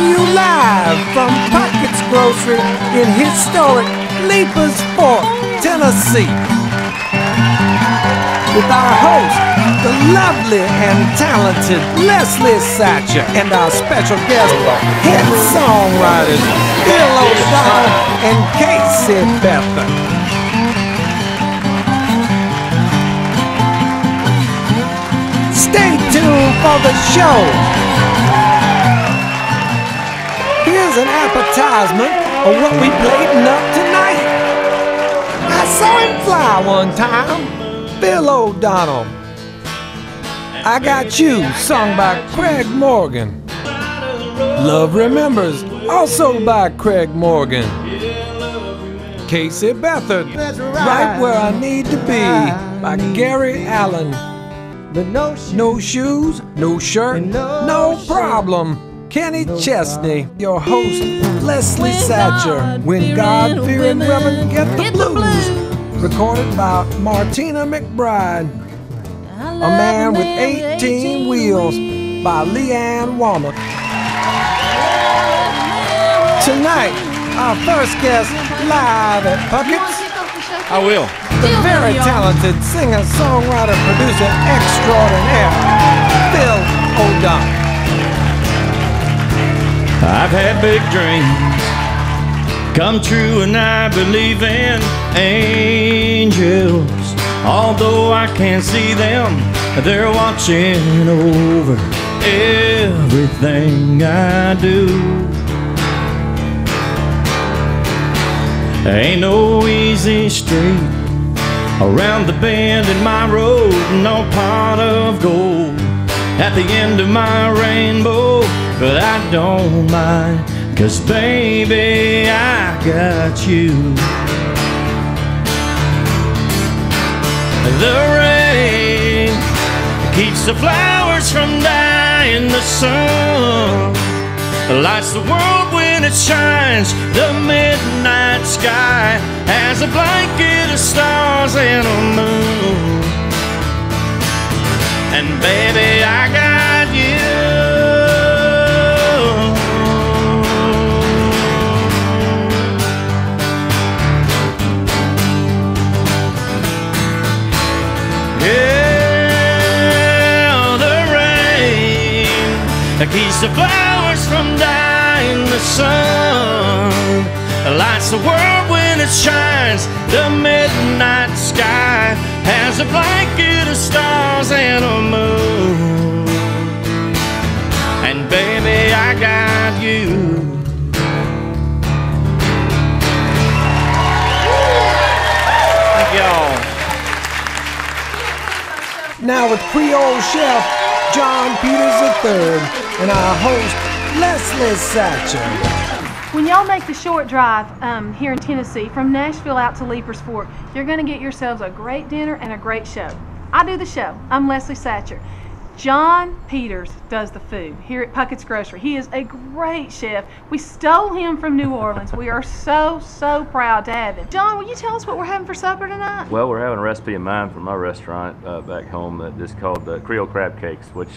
to you live from Pucketts Grocery in historic Leipers Fork, Tennessee, with our host, the lovely and talented Leslie Satcher, and our special guest, head songwriters Beathard and Beathard. Stay tuned for the show. Here's an advertisement of what we playing up tonight. I saw him fly one time, Bill O'Donnell. I Got You, sung by Craig Morgan. Love Remembers, also by Craig Morgan. Beathard, Right Where I Need to Be, by Gary Allen. No shoes, no shirt, no problem. Kenny Chesney, your host, Leslie Satcher. When God-fearing women get the blues. Recorded by Martina McBride. A Man with 18 Wheels by Leanne Womack. Tonight, our first guest live at Pucketts. I will. The very talented singer, songwriter, producer extraordinaire, Bill O'Donnell. I've had big dreams come true, and I believe in angels. Although I can't see them, they're watching over everything I do. Ain't no easy street around the bend in my road, no pot of gold at the end of my rainbow, but I don't mind, 'cause baby, I got you. The rain keeps the flowers from dying, the sun lights the world when it shines. The midnight sky has a blanket of stars and a moon. And baby, I got you. Yeah, the rain keeps the flowers from dying, the sun lights the world when it shines. The midnight sky has a blanket of stars and a moon. And baby, I got you. Thank y'all. Now with Creole chef John Peters III and our host Leslie Satcher. When y'all make the short drive here in Tennessee from Nashville out to Leipers Fork, you're going to get yourselves a great dinner and a great show. I do the show. I'm Leslie Satcher. John Peters does the food here at Pucketts Grocery. He is a great chef. We stole him from New Orleans. We are so proud to have him. John, will you tell us what we're having for supper tonight? Well, we're having a recipe in mind from my restaurant back home that is called Creole crab cakes, which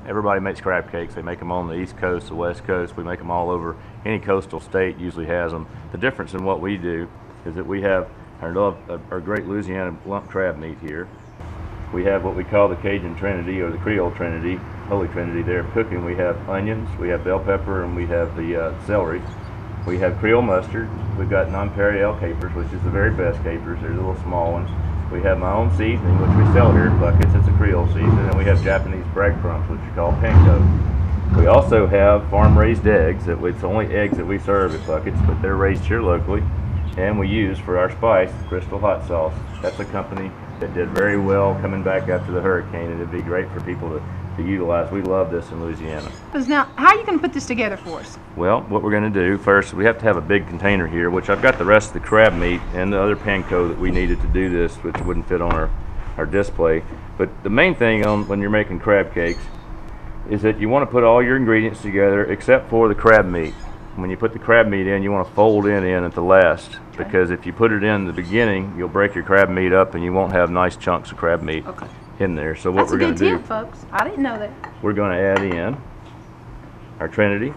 everybody makes crab cakes. They make them on the East Coast, the West Coast. We make them all over. Any coastal state usually has them. The difference in what we do is that we have our great Louisiana lump crab meat here. We have what we call the Cajun Trinity, or the Creole Trinity, Holy Trinity there cooking. We have onions, we have bell pepper, and we have the celery. We have Creole mustard. We've got Nonpareil capers, which is the very best capers. They're the little small ones. We have my own seasoning, which we sell here at Pucketts. It's a Creole seasoning. And we have Japanese breadcrumbs, which are called panko. We also have farm-raised eggs. It's the only eggs that we serve at Pucketts, but they're raised here locally. And we use for our spice, Crystal Hot Sauce. That's a company that did very well coming back after the hurricane, and it'd be great for people to utilize. We love this in Louisiana. Now, how are you going to put this together for us? Well, what we're going to do first, we have to have a big container here, which I've got the rest of the crab meat and the other panko that we needed to do this, which wouldn't fit on our display. But the main thing when you're making crab cakes is that you want to put all your ingredients together except for the crab meat. When you put the crab meat in, you want to fold it in at the last, because if you put it in the beginning, you'll break your crab meat up and you won't have nice chunks of crab meat in there. So what we're going to do, folks. I didn't know that. We're going to add in our Trinity,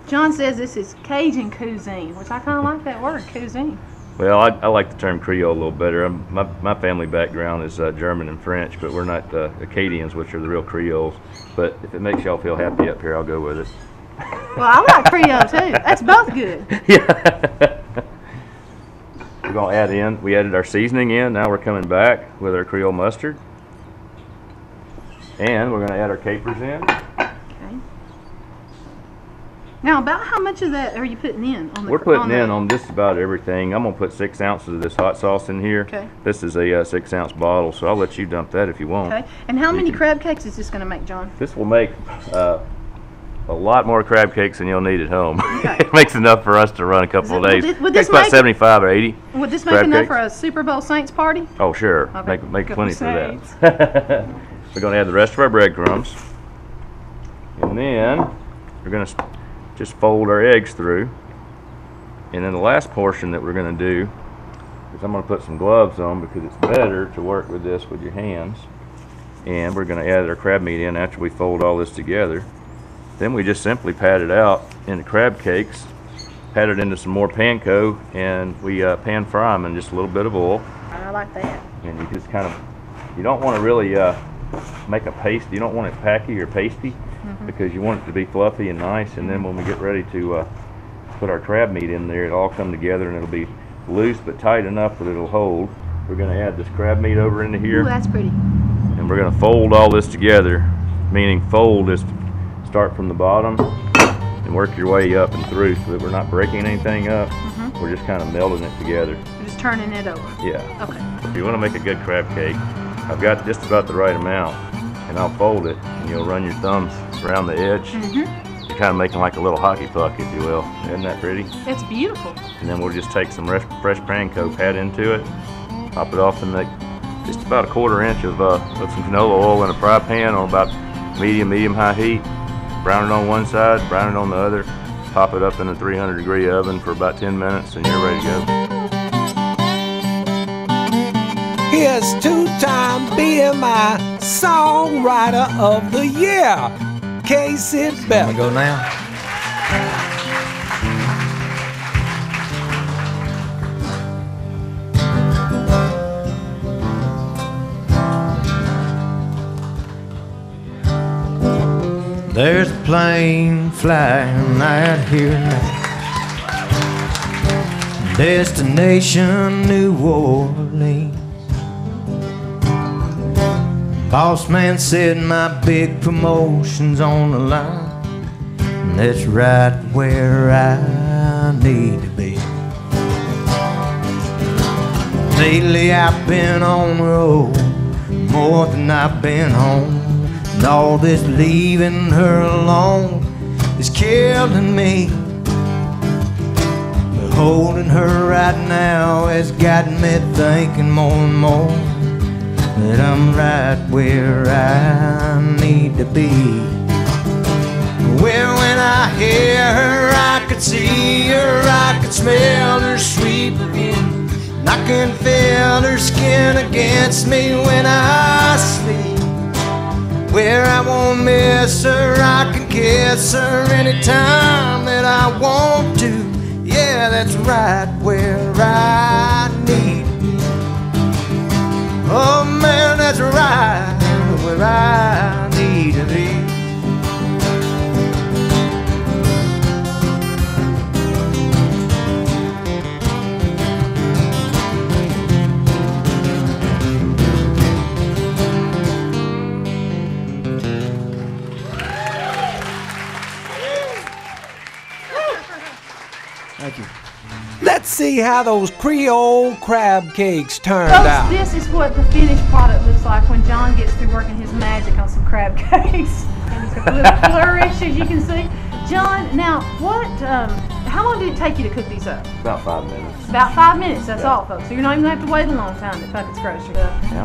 John says this is Cajun cuisine, which I kind of like that word, cuisine. Well, I like the term Creole a little better. My family background is German and French, but we're not Acadians, which are the real Creoles. But if it makes y'all feel happy up here, I'll go with it. Well, I like Creole too. That's both good. Yeah. We're going to add in, we added our seasoning in. Now we're coming back with our Creole mustard. And we're going to add our capers in. Okay. Now, about how much of that are you putting in? We're putting in on just about everything. I'm going to put 6 ounces of this hot sauce in here. Okay. This is a 6-ounce bottle, so I'll let you dump that if you want. Okay. And how many crab cakes is this going to make, John? This will make a lot more crab cakes than you'll need at home. Okay. It makes enough for us to run a couple of days. Would this make about 75 or 80. Would this make enough for a Super Bowl Saints party? Oh, sure. Okay. Make plenty for that. We're going to add the rest of our breadcrumbs. And then we're going to just fold our eggs through. And then the last portion that we're going to do is I'm going to put some gloves on because it's better to work with this with your hands. And we're going to add our crab meat in after we fold all this together. Then we just simply pat it out into crab cakes, pat it into some more panko, and we pan fry them in just a little bit of oil. I like that. And you just kind of, you don't want to really make a paste. You don't want it packy or pasty because you want it to be fluffy and nice. And then when we get ready to put our crab meat in there, it'll all come together and it'll be loose but tight enough that it'll hold. We're going to add this crab meat over into here. Ooh, that's pretty. And we're going to fold all this together, meaning fold is start from the bottom and work your way up and through so that we're not breaking anything up. We're just kind of melding it together. You're just turning it over. Yeah. Okay. If you want to make a good crab cake, I've got just about the right amount, and I'll fold it, and you'll run your thumbs around the edge. You're kind of making like a little hockey puck, if you will. Isn't that pretty? It's beautiful. And then we'll just take some fresh panko, pat into it, pop it off, and make just about a 1/4 inch of some canola oil in a fry pan on about medium-high heat. Brown it on one side, brown it on the other, pop it up in a 300-degree oven for about 10 minutes, and you're ready to go. Here's 2-time BMI Songwriter of the Year, Casey Beathard. Go now. There's a plane flying out here now. Destination New Orleans. Boss man said my big promotion's on the line, and that's right where I need to be. Lately I've been on the road more than I've been home. And all this leaving her alone is killing me. But holding her right now has got me thinking more and more that I'm right where I need to be. Well, when I hear her, I could see her, I could smell her sweet perfume, and I can feel her skin against me when I sleep. Where I won't miss her, I can kiss her anytime that I want to. Yeah, that's right where I need to be. Oh man, that's right where I need to be. Thank you. Let's see how those Creole crab cakes turned Folks, out. this is what the finished product looks like when John gets through working his magic on some crab cakes. And he's a little flourish, as you can see. John, now, how long did it take you to cook these up? About 5 minutes. About 5 minutes, that's all, folks. So you're not even going to have to wait a long time at Pucketts Grocery.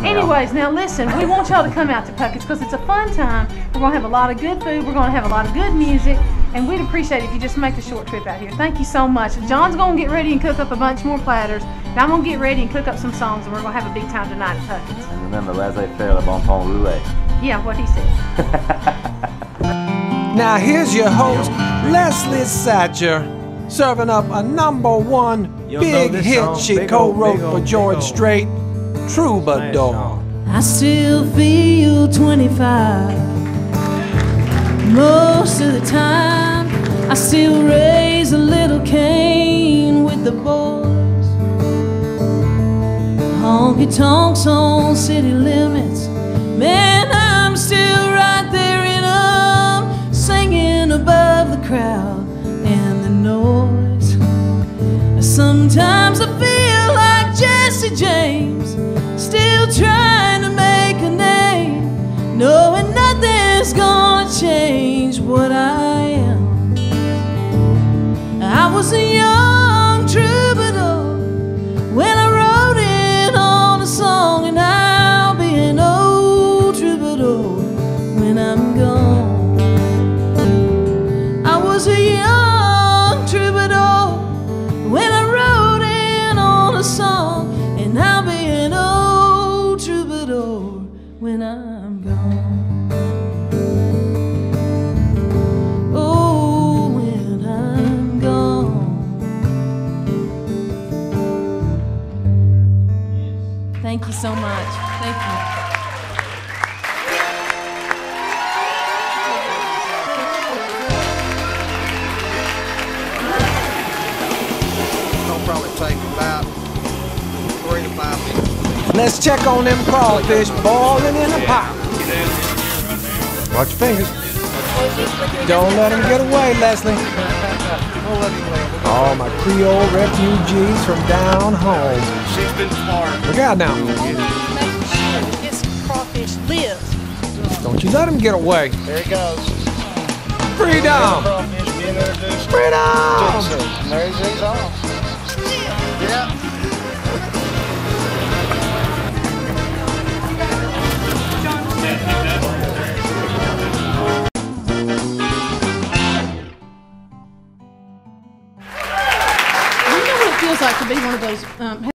Anyways, now listen, we want y'all to come out to Pucketts because it's a fun time. We're going to have a lot of good food. We're going to have a lot of good music. And we'd appreciate it if you just make a short trip out here. Thank you so much. John's going to get ready and cook up a bunch more platters. And I'm going to get ready and cook up some songs, and we're going to have a big time tonight at Pucketts. And remember, laissez-faire, le bon temps roulé. Yeah, what he said. Now here's your host, Leslie Satcher, serving up a #1 big hit she co-wrote for George Strait, Troubadour. I still feel 25 most of the time. I still raise a little cane with the boys. Honky tonks on city limits. Man, I'm still right there in 'em, singing above the crowd and the noise. Sometimes I feel like Jesse James, still trying to make a name, knowing nothing's gonna change what I am. I was a young troubadour when I wrote it on a song, and I'll be an old troubadour when I'm gone. I was a young troubadour when I wrote it on a song, and I'll be an old troubadour when I'm gone. Oh, when I'm gone. Thank you so much. Thank you. It'll probably take about 3 to 5 minutes. Let's check on them crawfish boiling in a pot. Watch your fingers. Don't let them get away, Leslie. All my Creole refugees from down home. She's been smart. Look out now. This crawfish lives. Don't you let them get away. There he goes. Freedom! Crawfish being introduced. Freedom! There's he's off. Yeah. You know what it feels like to be one of those